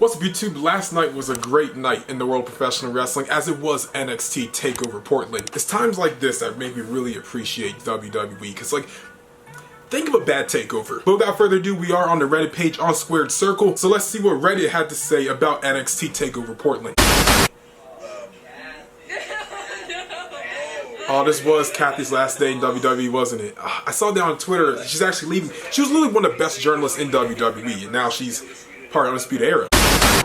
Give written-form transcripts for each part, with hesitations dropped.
What's up YouTube? Last night was a great night in the world of professional wrestling, as it was NXT TakeOver Portland. It's times like this that make me really appreciate WWE, because like, think of a bad takeover. But without further ado, we are on the Reddit page on Squared Circle, so let's see what Reddit had to say about NXT TakeOver Portland. Oh, this was Kathy's last day in WWE, wasn't it? I saw that on Twitter. She's actually leaving. She was literally one of the best journalists in WWE, and now she's part of Undisputed Era.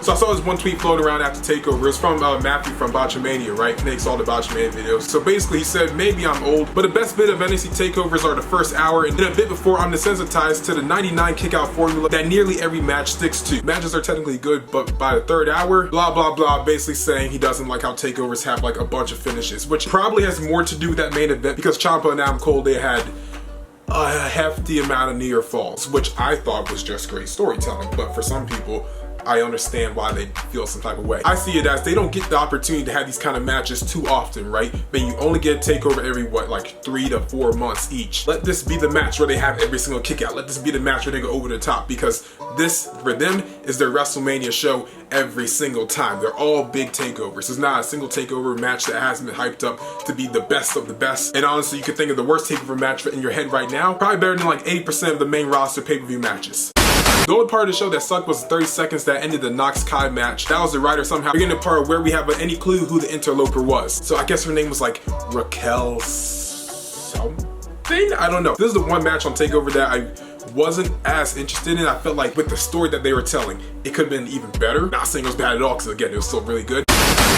So I saw this one tweet floating around after TakeOver. It's from Matthew from Botchamania, right? He makes all the Botchamania videos. So basically he said, maybe I'm old, but the best bit of NXT TakeOvers are the first hour, and then a bit before I'm desensitized to the 99 kickout formula that nearly every match sticks to. Matches are technically good, but by the third hour, blah blah blah, basically saying he doesn't like how TakeOvers have like a bunch of finishes, which probably has more to do with that main event, because Ciampa and Adam Cole, they had a hefty amount of near falls, which I thought was just great storytelling, but for some people, I understand why they feel some type of way. I see it as they don't get the opportunity to have these kind of matches too often, right? But you only get a takeover every, what, like 3 to 4 months each. Let this be the match where they have every single kick out. Let this be the match where they go over the top, because this, for them, is their WrestleMania show every single time. They're all big takeovers. There's not a single takeover match that hasn't been hyped up to be the best of the best. And honestly, you could think of the worst takeover match in your head right now, probably better than like 80% of the main roster pay-per-view matches. The only part of the show that sucked was the 30 seconds that ended the Knox Kai match. That was the writer somehow getting the part where we have any clue who the interloper was. So I guess her name was like Raquel something? I don't know. This is the one match on TakeOver that I wasn't as interested in. I felt like with the story that they were telling, it could have been even better. Not saying it was bad at all, because again, it was still really good.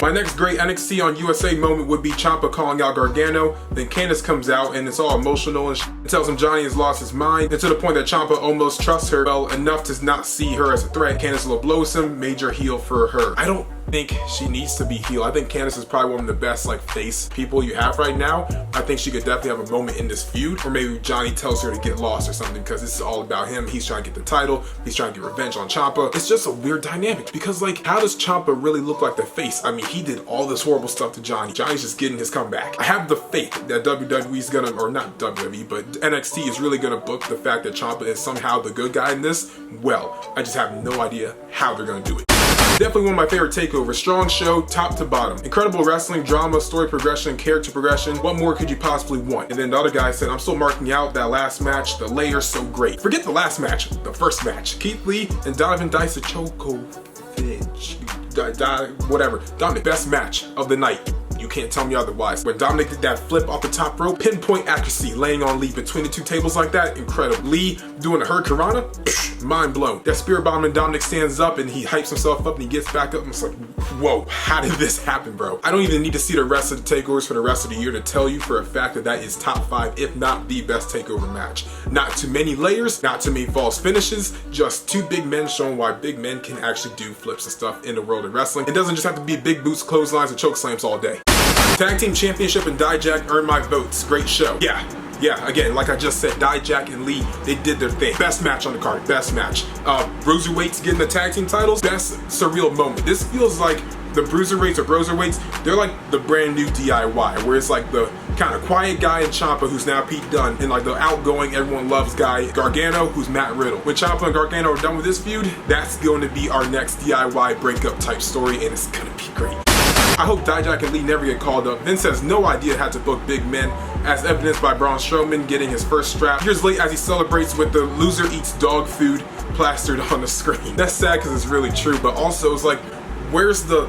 My next great NXT on USA moment would be Ciampa calling out Gargano. Then Candice comes out and it's all emotional and tells him Johnny has lost his mind, and to the point that Ciampa almost trusts her well enough to not see her as a threat. Candice low blows him, major heel for her. I don't think she needs to be heel. I think Candice is probably one of the best like face people you have right now. I think she could definitely have a moment in this feud, or maybe Johnny tells her to get lost or something, because this is all about him. He's trying to get the title, he's trying to get revenge on Ciampa. It's just a weird dynamic, because like, how does Ciampa really look like the face? I mean, he did all this horrible stuff to Johnny. Johnny's just getting his comeback. I have the faith that WWE's gonna, or not WWE, but NXT is really gonna book the fact that Ciampa is somehow the good guy in this. Well, I just have no idea how they're gonna do it. Definitely one of my favorite takeovers. Strong show, top to bottom. Incredible wrestling, drama, story progression, character progression. What more could you possibly want? And then the other guy said, I'm still marking out that last match. The layers so great. Forget the last match, the first match. Keith Lee and Donovan Dijakovic. Whatever. Dominik, best match of the night. You can't tell me otherwise. When Dominik did that flip off the top rope, pinpoint accuracy, laying on Lee between the two tables like that, incredible. Lee doing a hurricanrana, mind blown. That spear bomb, and Dominik stands up and he hypes himself up and he gets back up and it's like, whoa, how did this happen, bro? I don't even need to see the rest of the takeovers for the rest of the year to tell you for a fact that that is top 5, if not the best takeover match. Not too many layers, not too many false finishes, just two big men showing why big men can actually do flips and stuff in the world of wrestling. It doesn't just have to be big boots, clotheslines, and choke slams all day. Tag Team Championship and Dijak earned my votes. Great show. Yeah, again, like I just said, Dijak and Lee, they did their thing. Best match on the card, best match. Bruiserweights getting the tag team titles, best surreal moment. This feels like the Bruiserweights or Broserweights, they're like the brand new DIY, where it's like the kind of quiet guy in Ciampa, who's now Pete Dunne, and like the outgoing, everyone loves guy, Gargano, who's Matt Riddle. When Ciampa and Gargano are done with this feud, that's going to be our next DIY breakup type story, and it's gonna be great. I hope Dijak and Lee never get called up. Vince has no idea how to book big men, as evidenced by Braun Strowman getting his first strap years late as he celebrates with the loser eats dog food plastered on the screen. That's sad because it's really true, but also it's like, where's the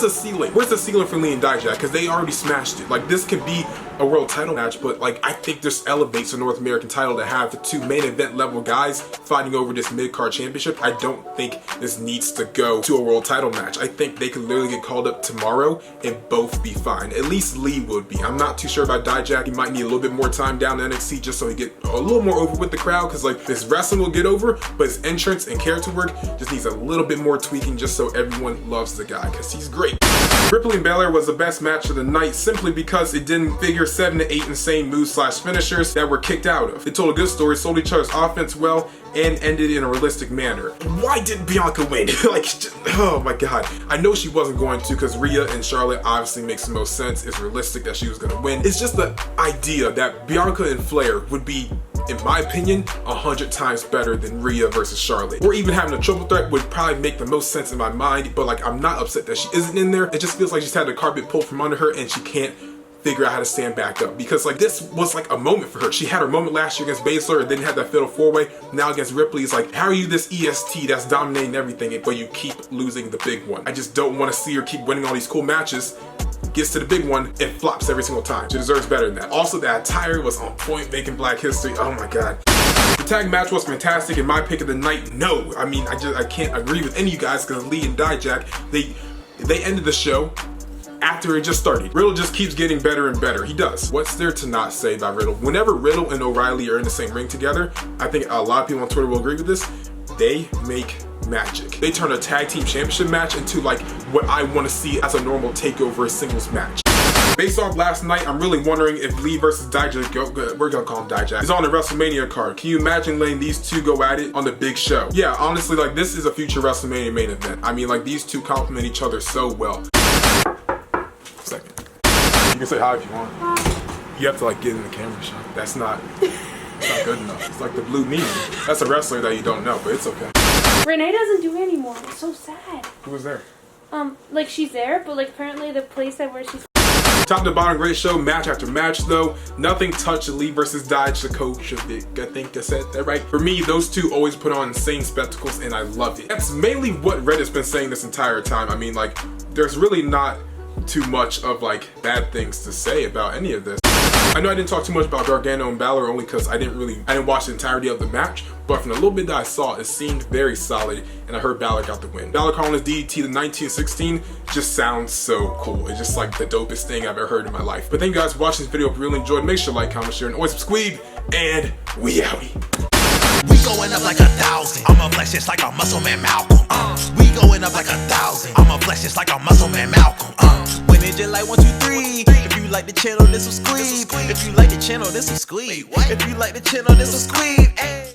ceiling? Where's the ceiling for Lee and Dijak? Because they already smashed it. Like, this could be a world title match, but like, I think this elevates the North American title to have the two main event level guys fighting over this mid-card championship. I don't think this needs to go to a world title match. I think they could literally get called up tomorrow and both be fine. At least Lee would be. I'm not too sure about Dijak. He might need a little bit more time down in NXT just so he get a little more over with the crowd, because like, this wrestling will get over, but his entrance and character work just needs a little bit more tweaking just so everyone loves the guy, because he's great. Ripley and Belair was the best match of the night simply because it didn't figure 7 to 8 insane moves / finishers that were kicked out of. It told a good story, sold each other's offense well, and ended in a realistic manner. Why didn't Bianca win? Like, oh my god. I know she wasn't going to, because Rhea and Charlotte obviously makes the most sense. It's realistic that she was going to win. It's just the idea that Bianca and Flair would be in my opinion, 100 times better than Rhea versus Charlotte. Or even having a triple threat would probably make the most sense in my mind, but like I'm not upset that she isn't in there. It just feels like she's had the carpet pulled from under her and she can't figure out how to stand back up, because like this was like a moment for her. She had her moment last year against Baszler and then had that fatal 4-way. Now against Ripley, it's like, how are you this EST that's dominating everything but you keep losing the big one? I just don't want to see her keep winning all these cool matches, gets to the big one and flops every single time. She deserves better than that. Also, that attire was on point, making Black history. Oh my god. The tag match was fantastic, and my pick of the night, no. I mean, I can't agree with any of you guys, because Lee and Dijak, they ended the show after it just started. Riddle just keeps getting better and better. He does. What's there to not say about Riddle? Whenever Riddle and O'Reilly are in the same ring together, I think a lot of people on Twitter will agree with this, they make magic. They turn a tag team championship match into like what I want to see as a normal TakeOver singles match. Based off last night, I'm really wondering if Lee versus Dijak, we're gonna call him Dijak, is on the WrestleMania card. Can you imagine letting these two go at it on the big show? Yeah, honestly, like this is a future WrestleMania main event. I mean, like these two complement each other so well. Second. You can say hi if you want. You have to like get in the camera shot. That's not good enough. It's like the blue meanie. That's a wrestler that you don't know, but it's okay. Renee doesn't do it anymore. It's so sad. Who was there? Like she's there, but like apparently the place that where she's. Top to bottom, great show, match after match though. Nothing touched Lee versus Dijakovic. I think I said that right. For me, those two always put on insane spectacles and I love it. That's mainly what Reddit's been saying this entire time. I mean, like, there's really not too much of like bad things to say about any of this. I know I didn't talk too much about Gargano and Belair only because I didn't watch the entirety of the match, but from the little bit that I saw, it seemed very solid, and I heard Belair got the win. Belair calling his DDT the 1916 just sounds so cool. It's just like the dopest thing I've ever heard in my life. But thank you guys for watching this video. If you really enjoyed, make sure to like, comment, share, and always subscribe, and we outie. We going up like 1,000. I'ma flex just like a MuscleManMalcolm. We going up like 1,000. I'ma flex just like a MuscleManMalcolm. When it just like 1, 2, 3. If you like the channel, this subscribe. If you like the channel, this subscribe. If you like the channel, this subscribe.